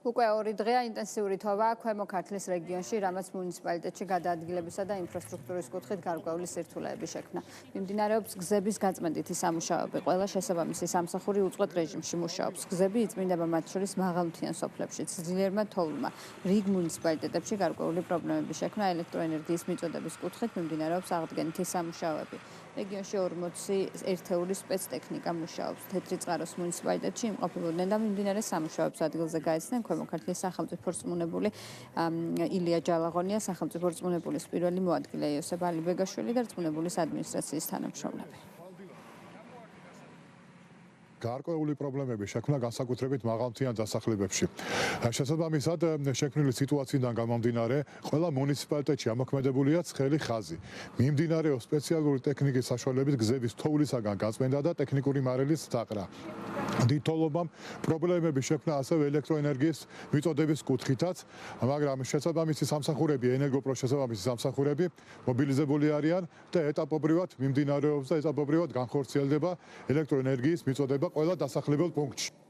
უკვე 2 დღეა ინტენსიური თოვა ქვემო ქართლის რეგიონში, რამაც მუნიციპალიტეტში გადაადგილებისა და ინფრასტრუქტურის კუთხით გარკვეული სირთულეები შექმნა. მიმდინარეობს გზების გაწმენდითი სამუშაოები. ყველა შესაბამისი სამსახური უწყვეტ რეჟიმში მუშაობს. გზები იწმინდება მათ შორის მაღალმთიან სოფლებშიც. ძლიერმა თოვლმა რიგ მუნიციპალიტეტებში გარკვეული პრობლემები შექმნა ელექტროენერგიის მიწოდების კუთხით მიმდინარეობს აღდგენითი სამუშაოები. რეგიონში 40 ერთეული სპეცტექნიკა მუშაობს. თეთრი წყაროს მუნიციპალიტეტში იმყოფებოდნენ და მიმდინარე სამუშაოებს ადგილზე გაეცნენ ქვემო ქართლის სახელმწიფო რწმუნებული ილია ჯალაღონია, სახელმწიფო რწმუნებულის პირველი მოადგილე იოსებ ალიბეგაშვილი და რწმუნებულის ადმინისტრაციის თანამშრომლები. გარკვეული პრობლემები შექმნა განსაკუთრებით მაღალმთიან დასახლებებში. შესაბამისად, შექმნილი სიტუაციიდან გამომდინარე, ყველა მუნიციპალიტეტში ამოქმედებულია ცხელი ხაზი. მიმდინარეობს სპეციალური ტექნიკის საშუალებით გზების თოვლისაგან გაწმენდა და ტექნიკური მარილის დაყრა. დიდ თოვლობამ პრობლემები შექმნა ასევე ელექტროენერგიის მიწოდების კუთხითაც, მაგრამ შესაბამისი სამსახურები, ენერგოპროს შესაბამისი სამსახურები მობილიზებული არიან და ეტაპობრივად მიმდინარეობს და ეტაპობრივად განხორციელდება ელექტროენერგიის მიწოდება ყველა დასახლებელ პუნქტში.